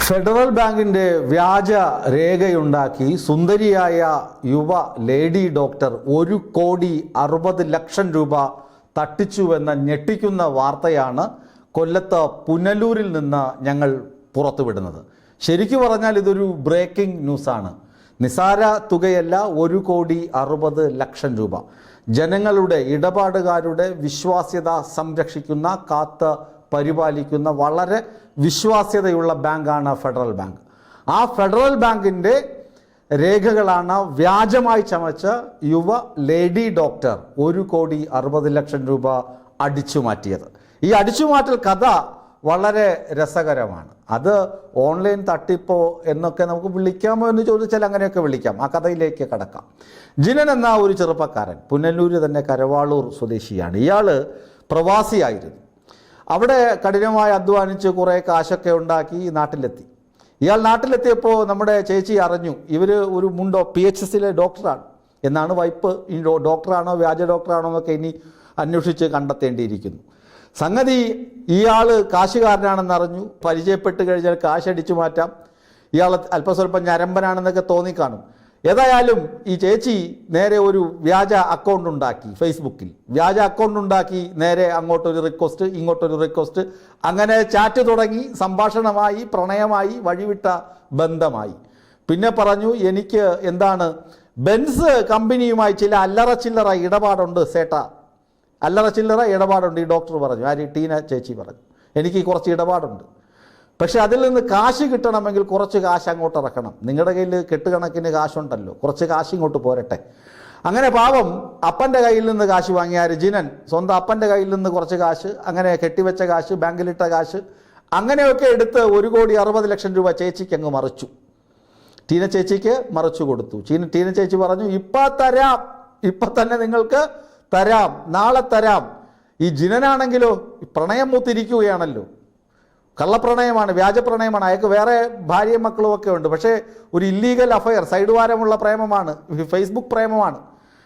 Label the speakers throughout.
Speaker 1: Federal ബാങ്കിന്റെ വ്യാജ രേഖയുണ്ടാക്കി സുന്ദരിയായ യുവ ലേഡി ഡോക്ടർ 1,60,00,000 രൂപ തട്ടിച്ചുവെന്ന ഞെട്ടിക്കുന്ന വാർത്തയാണ് കൊല്ലത്ത് പുനലൂരിൽ നിന്ന് ഞങ്ങൾ പുറത്തുവിടുന്നത്. ശരിക്കു പറഞ്ഞാൽ ഇതൊരു ബ്രേക്കിംഗ് ന്യൂസാണ്. നിസാര തുകയല്ല, 1,60,00,000 രൂപ. ജനങ്ങളുടെ ഇടപാടുകാരുടെ വിശ്വാസ്യത സംരക്ഷിക്കുന്ന, കാത്ത് പരിപാലിക്കുന്ന വളരെ വിശ്വാസ്യതയുള്ള ബാങ്കാണ് ഫെഡറൽ ബാങ്ക്. ആ ഫെഡറൽ ബാങ്കിൻ്റെ രേഖകളാണ് വ്യാജമായി ചമച്ച യുവ ലേഡി ഡോക്ടർ 1,60,00,000 രൂപ അടിച്ചു മാറ്റിയത്. ഈ അടിച്ചുമാറ്റൽ കഥ വളരെ രസകരമാണ്. അത് ഓൺലൈൻ തട്ടിപ്പോ എന്നൊക്കെ നമുക്ക് വിളിക്കാമോ എന്ന് ചോദിച്ചാൽ അങ്ങനെയൊക്കെ വിളിക്കാം. ആ കഥയിലേക്ക് കടക്കാം. ജിനൻ എന്ന ഒരു ചെറുപ്പക്കാരൻ പുനലൂര് തന്നെ കരവാളൂർ സ്വദേശിയാണ്. ഇയാൾ പ്രവാസിയായിരുന്നു. അവിടെ കഠിനമായി അധ്വാനിച്ച് കുറേ കാശൊക്കെ ഉണ്ടാക്കി നാട്ടിലെത്തി. ഇയാൾ നാട്ടിലെത്തിയപ്പോൾ നമ്മുടെ ചേച്ചി അറിഞ്ഞു ഇവർ ഒരു PHSലെ ഡോക്ടറാണ് എന്നാണ്. വൈപ്പ് ഈ ഡോക്ടറാണോ വ്യാജ ഡോക്ടറാണോ എന്നൊക്കെ ഇനി അന്വേഷിച്ച് കണ്ടെത്തേണ്ടിയിരിക്കുന്നു. സംഗതി ഇയാൾ കാശുകാരനാണെന്നറിഞ്ഞു. പരിചയപ്പെട്ട് കഴിഞ്ഞാൽ കാശടിച്ചു മാറ്റാം. ഇയാൾ അല്പസ്വല്പം ഞരമ്പനാണെന്നൊക്കെ തോന്നിക്കാണും. ഏതായാലും ഈ ചേച്ചി നേരെ ഒരു വ്യാജ അക്കൗണ്ട് ഉണ്ടാക്കി. ഫേസ്ബുക്കിൽ വ്യാജ അക്കൗണ്ട് ഉണ്ടാക്കി. നേരെ അങ്ങോട്ടൊരു റിക്വസ്റ്റ്, ഇങ്ങോട്ടൊരു റിക്വസ്റ്റ്, അങ്ങനെ ചാറ്റ് തുടങ്ങി. സംഭാഷണമായി, പ്രണയമായി, വഴിവിട്ട ബന്ധമായി. പിന്നെ പറഞ്ഞു എനിക്ക് ബെൻസ് കമ്പനിയുമായി ചില അല്ലറ ചില്ലറ ഇടപാടുണ്ട് സേട്ടാ, അല്ലറ ചില്ലറ ഇടപാടുണ്ട്. ഈ ഡോക്ടർ പറഞ്ഞു, ടീന ചേച്ചി പറഞ്ഞു, എനിക്ക് കുറച്ച് ഇടപാടുണ്ട്. പക്ഷെ അതിൽ നിന്ന് കാശ് കിട്ടണമെങ്കിൽ കുറച്ച് കാശ് അങ്ങോട്ട് ഇറക്കണം. നിങ്ങളുടെ കയ്യിൽ കെട്ടുകണക്കിന് കാശുണ്ടല്ലോ, കുറച്ച് കാശ് ഇങ്ങോട്ട് പോരട്ടെ. അങ്ങനെ പാവം അപ്പൻ്റെ കയ്യിൽ നിന്ന് കാശ് വാങ്ങിയ ജിനൻ സ്വന്തം അപ്പൻ്റെ കയ്യിൽ നിന്ന് കുറച്ച് കാശ്, അങ്ങനെ കെട്ടിവെച്ച കാശ്, ബാങ്കിലിട്ട കാശ്, അങ്ങനെയൊക്കെ എടുത്ത് 1,60,00,000 രൂപ ചേച്ചിക്ക് അങ്ങ് മറിച്ചു. ടീന ചേച്ചിക്ക് മറിച്ചു കൊടുത്തു. ടീന ചേച്ചി പറഞ്ഞു, ഇപ്പം തരാം, ഇപ്പം തന്നെ നിങ്ങൾക്ക് തരാം, നാളെ തരാം. ഈ ജിനനാണെങ്കിലോ പ്രണയം മൂത്തിരിക്കുകയാണല്ലോ. കള്ളപ്രണയമാണ്, വ്യാജ പ്രണയമാണ്. അയാൾക്ക് വേറെ ഭാര്യയും മക്കളും ഒക്കെ ഉണ്ട്. പക്ഷേ ഒരു ഇല്ലീഗൽ അഫയർ, സൈഡ് വാരമുള്ള പ്രേമമാണ്, ഫേസ്ബുക്ക് പ്രേമമാണ്.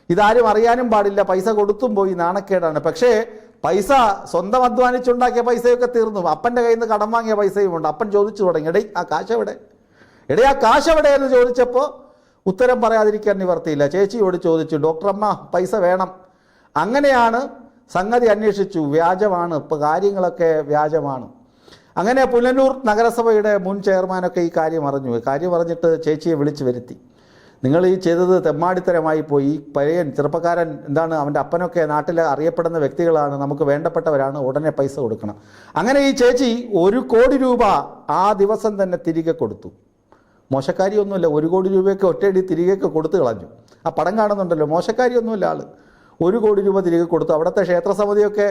Speaker 1: ഇതാരും അറിയാനും പാടില്ല. പൈസ കൊടുത്തും പോയി, നാണക്കേടാണ്. പക്ഷേ പൈസ സ്വന്തം അധ്വാനിച്ചുണ്ടാക്കിയ പൈസയൊക്കെ തീർന്നു. അപ്പൻ്റെ കയ്യിൽ നിന്ന് കടം വാങ്ങിയ പൈസയും ഉണ്ട്. അപ്പൻ ചോദിച്ചു തുടങ്ങി, ആ കാശ് എവിടെ, ആ കാശ് എവിടെ എന്ന് ചോദിച്ചപ്പോൾ ഉത്തരം പറയാതിരിക്കാൻ നിവർത്തിയില്ല. ചേച്ചിയോട് ചോദിച്ചു, ഡോക്ടറമ്മ പൈസ വേണം. അങ്ങനെയാണ് സംഗതി അന്വേഷിച്ചു. വ്യാജമാണ്, ഇപ്പോൾ കാര്യങ്ങളൊക്കെ വ്യാജമാണ്. അങ്ങനെ പുനലൂർ നഗരസഭയുടെ മുൻ ചെയർമാനൊക്കെ ഈ കാര്യം അറിഞ്ഞു. കാര്യം അറിഞ്ഞിട്ട് ചേച്ചിയെ വിളിച്ചു വരുത്തി. നിങ്ങൾ ഈ ചെയ്തത് തെമ്മാടിത്തരമായി പോയി. പയ്യൻ ചെറുപ്പക്കാരൻ അവൻ്റെ അപ്പനൊക്കെ നാട്ടിൽ അറിയപ്പെടുന്ന വ്യക്തികളാണ്, നമുക്ക് വേണ്ടപ്പെട്ടവരാണ്, ഉടനെ പൈസ കൊടുക്കണം. അങ്ങനെ ഈ ചേച്ചി 1 കോടി രൂപ ആ ദിവസം തന്നെ തിരികെ കൊടുത്തു. മോശക്കാരിയൊന്നുമില്ല, 1 കോടി രൂപയൊക്കെ ഒറ്റയടി തിരികെ കൊടുത്തു കളഞ്ഞു. ആ പടം കാണുന്നുണ്ടല്ലോ, മോശക്കാരിയൊന്നുമില്ല ആൾ. 1 കോടി രൂപ തിരികെ കൊടുത്തു. അവിടുത്തെ ക്ഷേത്രസമിതിയൊക്കെ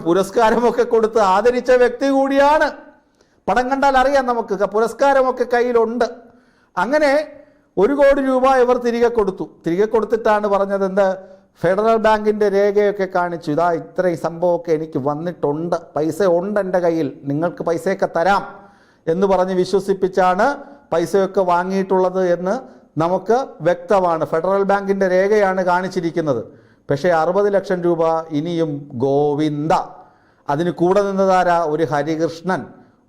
Speaker 1: പുരസ്കാരമൊക്കെ കൊടുത്ത് ആദരിച്ച വ്യക്തി കൂടിയാണ്. പടം കണ്ടാൽ അറിയാം നമുക്ക്, പുരസ്കാരമൊക്കെ കയ്യിലുണ്ട്. അങ്ങനെ 1 കോടി രൂപ ഇവർ തിരികെ കൊടുത്തു. തിരികെ കൊടുത്തിട്ടാണ് പറഞ്ഞത്, ഫെഡറൽ ബാങ്കിൻ്റെ രേഖയൊക്കെ കാണിച്ചു, ഇത്രയും സംഭവമൊക്കെ എനിക്ക് വന്നിട്ടുണ്ട്, പൈസ ഉണ്ട് എൻ്റെ കയ്യിൽ, നിങ്ങൾക്ക് പൈസയൊക്കെ തരാം എന്ന് പറഞ്ഞ് വിശ്വസിപ്പിച്ചാണ് പൈസയൊക്കെ വാങ്ങിയിട്ടുള്ളത് എന്ന് നമുക്ക് വ്യക്തമാണ്. ഫെഡറൽ ബാങ്കിൻ്റെ രേഖയാണ് കാണിച്ചിരിക്കുന്നത്. പക്ഷേ 60,00,000 രൂപ ഇനിയും ഗോവിന്ദ. അതിന് കൂടെ നിന്നതാരാ? ഒരു ഹരികൃഷ്ണൻ,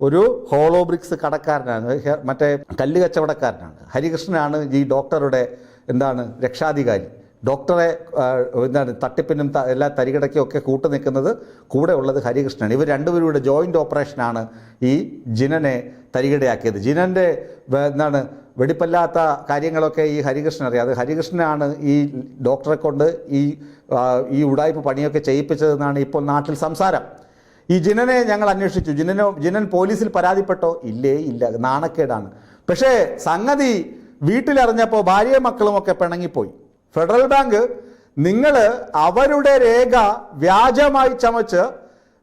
Speaker 1: ഒരു ഹോളോബ്രിക്സ് കടക്കാരനാണ്, മറ്റേ കല്ല് കച്ചവടക്കാരനാണ്. ഹരികൃഷ്ണനാണ് ഈ ഡോക്ടറുടെ രക്ഷാധികാരി. ഡോക്ടറെ തട്ടിപ്പിനും എല്ലാ തരികിടയ്ക്കും ഒക്കെ കൂട്ടു നിൽക്കുന്നത് കൂടെ ഉള്ളത് ഹരികൃഷ്ണനാണ്. ഇവർ രണ്ടുപേരുടെ ജോയിൻ്റ് ഓപ്പറേഷനാണ് ഈ ജിനനെ തരികിടയാക്കിയത്. ജിനൻ്റെ വെടിപ്പല്ലാത്ത കാര്യങ്ങളൊക്കെ ഈ ഹരികൃഷ്ണൻ അറിയാം. അത് ഹരികൃഷ്ണനാണ് ഈ ഡോക്ടറെ കൊണ്ട് ഈ ഉടായ്പ പണിയൊക്കെ ചെയ്യിപ്പിച്ചതെന്നാണ് ഇപ്പോൾ നാട്ടിൽ സംസാരം. ഈ ജിനനെ ഞങ്ങൾ അന്വേഷിച്ചു. ജിനൻ പോലീസിൽ പരാതിപ്പെട്ടോ? ഇല്ല, നാണക്കേടാണ്. പക്ഷേ സംഗതി വീട്ടിലറിഞ്ഞപ്പോൾ ഭാര്യയും മക്കളുമൊക്കെ പിണങ്ങിപ്പോയി. ഫെഡറൽ ബാങ്ക് നിങ്ങൾ അവരുടെ രേഖ വ്യാജമായി ചമച്ച്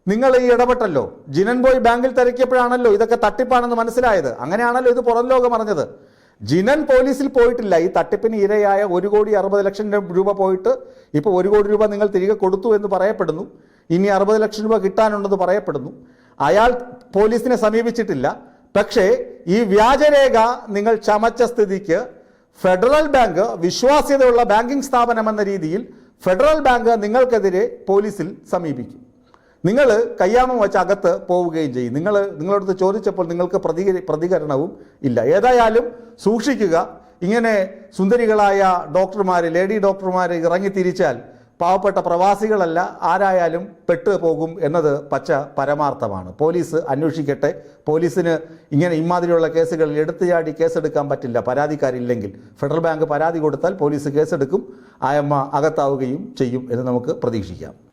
Speaker 1: നിങ്ങൾ ഈ ഇടപെട്ടല്ലോ. ജിനൻ പോയി ബാങ്കിൽ തിരക്കിയപ്പോഴാണല്ലോ ഇതൊക്കെ തട്ടിപ്പാണെന്ന് മനസ്സിലായത്. അങ്ങനെയാണല്ലോ ഇത് പുറം ലോകം അറിഞ്ഞത്. ജിനൻ പോലീസിൽ പോയിട്ടില്ല. ഈ തട്ടിപ്പിന് ഇരയായ 1,60,00,000 രൂപ പോയിട്ട് ഇപ്പോൾ 1 കോടി രൂപ നിങ്ങൾ തിരികെ കൊടുത്തു എന്ന് പറയപ്പെടുന്നു. ഇനി 60,00,000 രൂപ കിട്ടാനുണ്ടെന്ന് പറയപ്പെടുന്നു. അയാൾ പോലീസിനെ സമീപിച്ചിട്ടില്ല. പക്ഷേ ഈ വ്യാജരേഖ നിങ്ങൾ ചമച്ച സ്ഥിതിക്ക് ഫെഡറൽ ബാങ്ക് വിശ്വാസ്യതയുള്ള ബാങ്കിംഗ് സ്ഥാപനം എന്ന രീതിയിൽ ഫെഡറൽ ബാങ്ക് നിങ്ങൾക്കെതിരെ പോലീസിൽ സമീപിക്കും. നിങ്ങൾ കയ്യാമം വെച്ച് അകത്ത് പോവുകയും ചെയ്യും. നിങ്ങളടുത്ത് ചോദിച്ചപ്പോൾ നിങ്ങൾക്ക് പ്രതികരണവും ഇല്ല. ഏതായാലും സൂക്ഷിക്കുക. ഇങ്ങനെ സുന്ദരികളായ ഡോക്ടർമാർ, ലേഡി ഡോക്ടർമാർ ഇറങ്ങിത്തിരിച്ചാൽ പാവപ്പെട്ട പ്രവാസികളല്ല ആരായാലും പെട്ടുപോകും എന്നത് പച്ച പരമാർത്ഥമാണ്. പോലീസ് അന്വേഷിക്കട്ടെ. പോലീസിന് ഇങ്ങനെ ഇമാതിരിയുള്ള കേസുകളിൽ എടുത്തുചാടി കേസെടുക്കാൻ പറ്റില്ല പരാതിക്കാരില്ലെങ്കിൽ. ഫെഡറൽ ബാങ്ക് പരാതി കൊടുത്താൽ പോലീസ് കേസെടുക്കും. ആയമ്മ അകത്താവുകയും ചെയ്യും എന്ന് നമുക്ക് പ്രതീക്ഷിക്കാം.